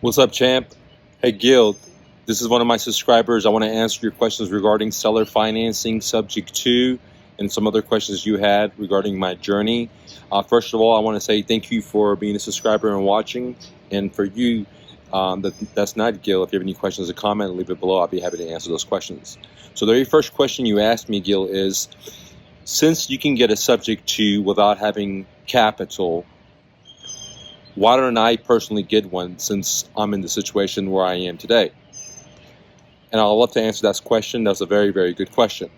What's up, champ? Hey, Gil, this is one of my subscribers. I want to answer your questions regarding seller financing subject to and some other questions you had regarding my journey. First of all, I want to say thank you for being a subscriber and watching. And for you, that's not Gil, if you have any questions or comment, leave it below. I'll be happy to answer those questions. So the very first question you asked me, Gil, is since you can get a subject to without having capital, why don't I personally get one since I'm in the situation where I am today? And I'll love to answer that question. That's a very, very good question.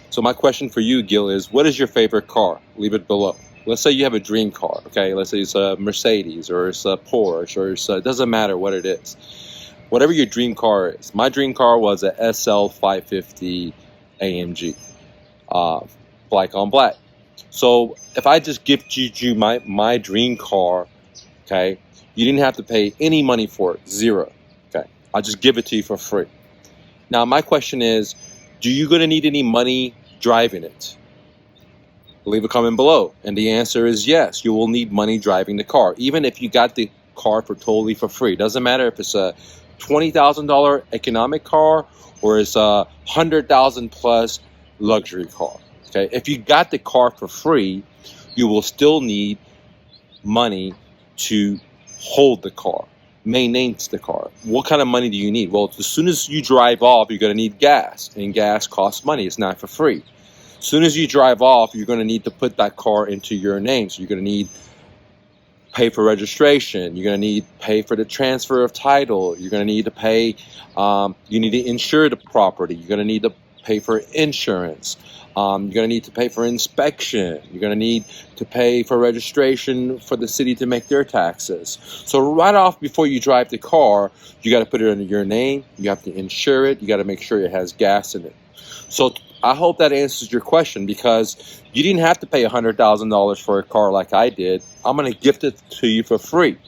So my question for you, Gil, is what is your favorite car? Leave it below. Let's say you have a dream car, okay? Let's say it's a Mercedes or it's a Porsche or it doesn't matter what it is. Whatever your dream car is. My dream car was a SL 550 AMG, black on black. So if I just gifted you my dream car, okay, you didn't have to pay any money for it, zero. Okay, I'll just give it to you for free. Now my question is, do you gonna need any money driving it? Leave a comment below, and the answer is yes. You will need money driving the car, even if you got the car totally for free. Doesn't matter if it's a $20,000 economic car or it's a $100,000 plus luxury car. Okay, if you got the car for free, you will still need money to hold the car, maintain the car. What kind of money do you need? Well, as soon as you drive off, you're going to need gas, and gas costs money. It's not for free. As soon as you drive off, you're going to need to put that car into your name. So you're going to need pay for registration. You're going to need pay for the transfer of title. You're going to need to pay. You need to insure the property. You're going to need to pay for insurance. You're going to need to pay for inspection. You're going to need to pay for registration for the city to make their taxes. So right off before you drive the car, you got to put it under your name. You have to insure it. You got to make sure it has gas in it. So I hope that answers your question, because you didn't have to pay $100,000 for a car like I did. I'm going to gift it to you for free.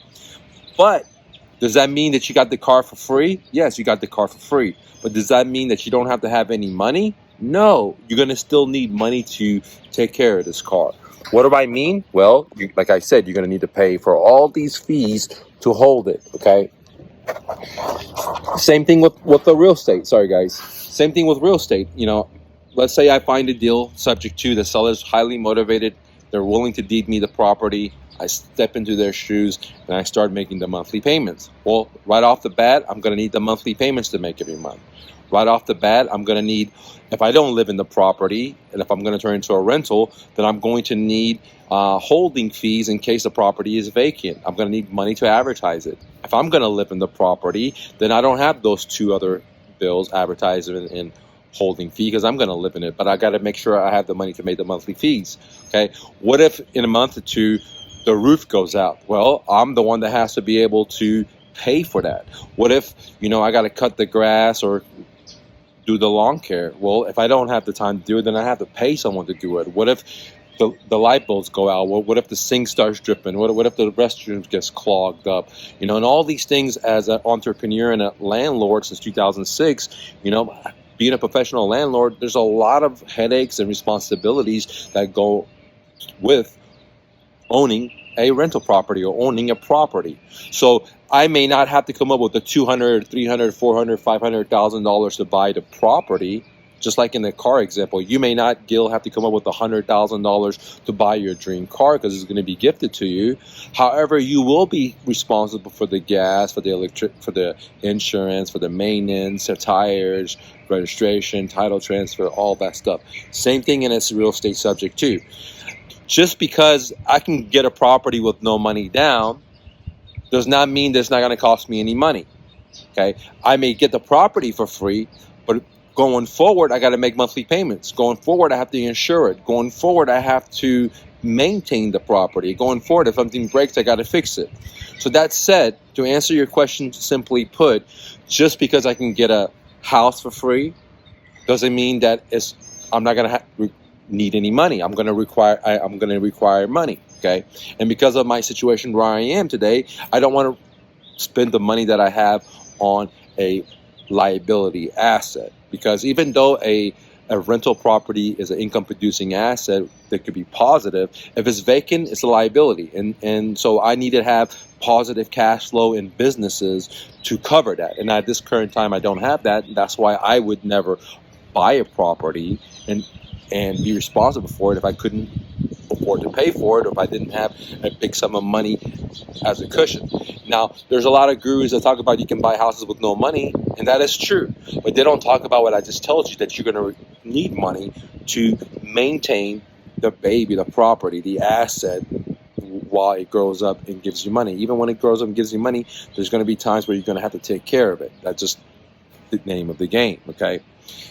But does that mean that you got the car for free? Yes, you got the car for free. But does that mean that you don't have to have any money? No, you're going to still need money to take care of this car. What do I mean? Well, like I said, you're going to need to pay for all these fees to hold it, okay? Same thing with the real estate. Sorry, guys. Same thing with real estate. You know, let's say I find a deal subject to the seller's highly motivated. They're willing to deed me the property. I step into their shoes and I start making the monthly payments. Well, right off the bat, I'm going to need the monthly payments to make every month. Right off the bat, I'm going to need, if I don't live in the property and if I'm going to turn into a rental, then I'm going to need holding fees in case the property is vacant. I'm going to need money to advertise it. If I'm going to live in the property, then I don't have those two other bills, advertisement and holding fee, because I'm going to live in it. But I got to make sure I have the money to make the monthly fees. Okay. What if in a month or two the roof goes out? Well, I'm the one that has to be able to pay for that. What if, you know, I got to cut the grass or do the lawn care? Well, if I don't have the time to do it, then I have to pay someone to do it. What if the light bulbs go out? What if the sink starts dripping? What if the restroom gets clogged up? You know, and all these things as an entrepreneur and a landlord since 2006, you know, being a professional landlord, there's a lot of headaches and responsibilities that go with owning a rental property or owning a property. So I may not have to come up with the $200, $300, $400, $500,000 to buy the property. Just like in the car example, you may not, Gil, have to come up with $100,000 to buy your dream car because it's going to be gifted to you. However, you will be responsible for the gas, for the electric, for the insurance, for the maintenance, the tires, registration, title transfer, all that stuff. Same thing in its real estate subject too. Just because I can get a property with no money down does not mean that it's not going to cost me any money. Okay, I may get the property for free, but going forward, I got to make monthly payments. Going forward, I have to insure it. Going forward, I have to maintain the property. Going forward, if something breaks, I got to fix it. So that said, to answer your question, simply put, just because I can get a house for free doesn't mean that I'm not going to need any money. I'm going to require money. Okay, and because of my situation where I am today, I don't want to spend the money that I have on a liability asset, because even though a a rental property is an income producing asset that could be positive. If it's vacant, it's a liability. And so I need to have positive cash flow in businesses to cover that. And at this current time, I don't have that. That's why I would never buy a property and be responsible for it if I couldn't afford to pay for it, or if I didn't have a big sum of money as a cushion. Now, there's a lot of gurus that talk about you can buy houses with no money, and that is true. But they don't talk about what I just told you, that you're going to need money to maintain the baby, the property, the asset, while it grows up and gives you money. Even when it grows up and gives you money, there's going to be times where you're going to have to take care of it. That's just the name of the game, okay?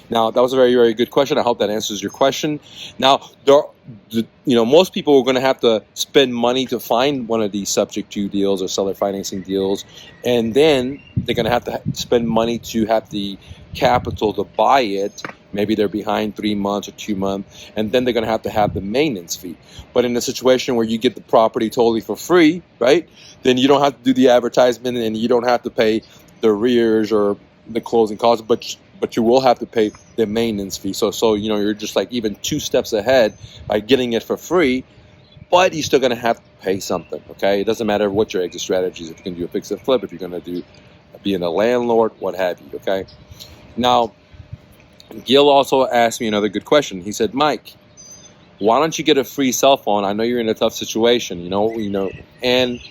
Now, that was a very, very good question. I hope that answers your question. Now, most people are going to have to spend money to find one of these subject to deals or seller financing deals, and then they're going to have to spend money to have the capital to buy it. Maybe they're behind 3 months or 2 months, and then they're going to have the maintenance fee. But in a situation where you get the property totally for free, right, then you don't have to do the advertisement, and you don't have to pay the arrears or the closing costs, but you will have to pay the maintenance fee. So you're just like even 2 steps ahead by getting it for free, but you're still going to have to pay something, okay? It doesn't matter what your exit strategy is. If you can do a fix and flip, if you're going to do being a landlord, what have you, okay? Now, Gil also asked me another good question. He said, Mike, why don't you get a free cell phone? I know you're in a tough situation, and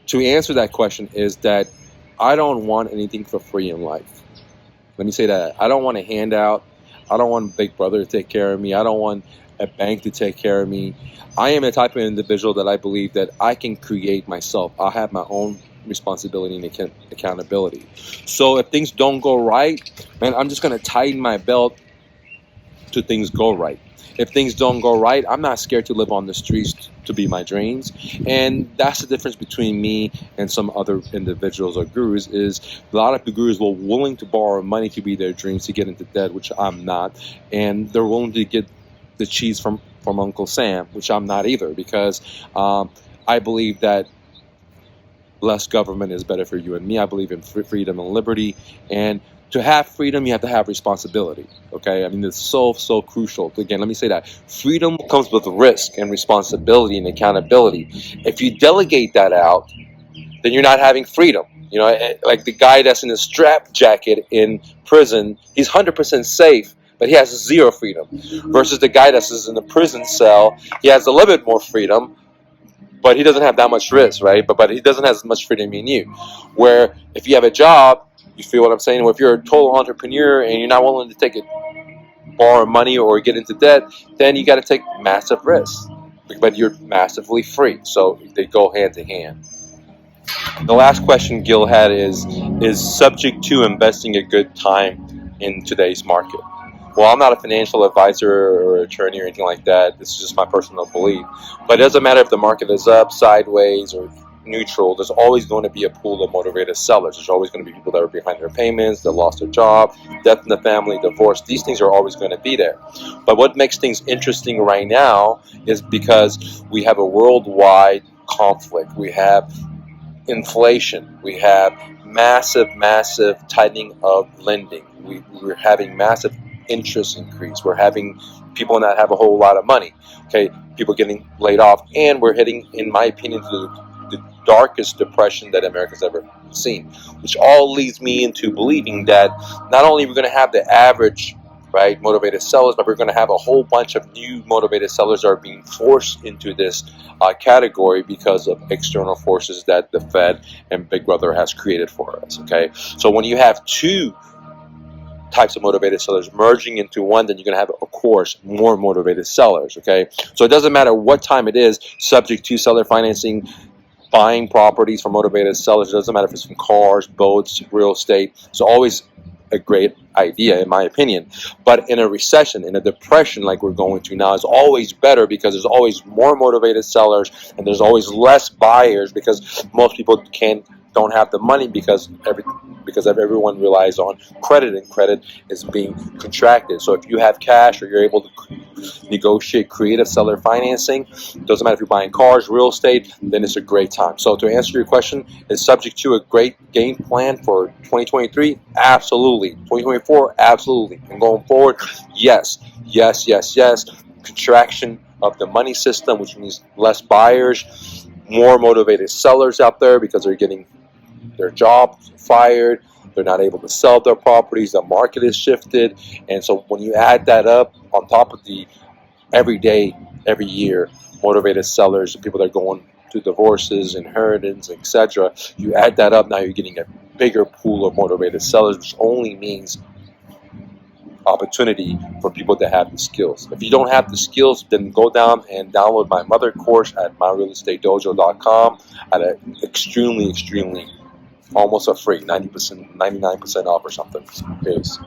to answer that question is that I don't want anything for free in life. Let me say that. I don't want a handout. I don't want Big Brother to take care of me. I don't want a bank to take care of me. I am the type of individual that I believe that I can create myself. I have my own responsibility and accountability. So if things don't go right, man, I'm just going to tighten my belt till things go right. If things don't go right, I'm not scared to live on the streets to be my dreams. And that's the difference between me and some other individuals or gurus, is a lot of the gurus were willing to borrow money to be their dreams, to get into debt, which I'm not. And they're willing to get the cheese from Uncle Sam, which I'm not either, because I believe that less government is better for you and me. I believe in freedom and liberty. And to have freedom, you have to have responsibility, okay? I mean, it's so crucial. Again, let me say that. Freedom comes with risk and responsibility and accountability. If you delegate that out, then you're not having freedom. Like the guy that's in a strap jacket in prison, he's 100% safe, but he has zero freedom. Versus the guy that's in a prison cell, he has a little bit more freedom, but he doesn't have that much risk, right? But he doesn't have as much freedom in you. Where if you have a job, you feel what I'm saying? Well, if you're a total entrepreneur and you're not willing to borrow money or get into debt, then you got to take massive risks. But you're massively free. So they go hand in hand. The last question Gil had is subject to investing a good time in today's market? Well, I'm not a financial advisor or attorney or anything like that. This is just my personal belief. But it doesn't matter if the market is up, sideways, or neutral. There's always going to be a pool of motivated sellers. There's always going to be people that are behind their payments, that lost their job, death in the family, divorce. These things are always going to be there. But what makes things interesting right now is because we have a worldwide conflict. We have inflation. We have massive tightening of lending. We're having massive interest increase. We're having people not have a whole lot of money. Okay, people getting laid off, and we're heading, in my opinion, to the darkest depression that America's ever seen, which all leads me into believing that not only we're going to have the average, right, motivated sellers, but we're going to have a whole bunch of new motivated sellers that are being forced into this category because of external forces that the Fed and Big Brother has created for us. Okay, so when you have 2 types of motivated sellers merging into one, then you're going to have, of course, more motivated sellers. Okay, so it doesn't matter what time it is, subject to seller financing, buying properties from motivated sellers. It doesn't matter if it's from cars, boats, real estate. It's always a great idea, in my opinion. But in a recession, in a depression like we're going through now, it's always better because there's always more motivated sellers and there's always less buyers, because most people don't have the money because everyone relies on credit, and credit is being contracted. So if you have cash or you're able to negotiate creative seller financing, doesn't matter if you're buying cars, real estate, then it's a great time. So to answer your question, is subject to a great game plan for 2023? Absolutely. 2024? Absolutely. And going forward, yes. Contraction of the money system, which means less buyers, more motivated sellers out there because they're getting their jobs fired, they're not able to sell their properties, the market is shifted. And so when you add that up on top of the every day, every year, motivated sellers, people that are going through divorces, inheritance, etc., you add that up, now you're getting a bigger pool of motivated sellers, which only means opportunity for people that have the skills. If you don't have the skills, then go down and download my mother course at myrealestatedojo.com at an extremely almost a free 90%, 99% off or something. Peace.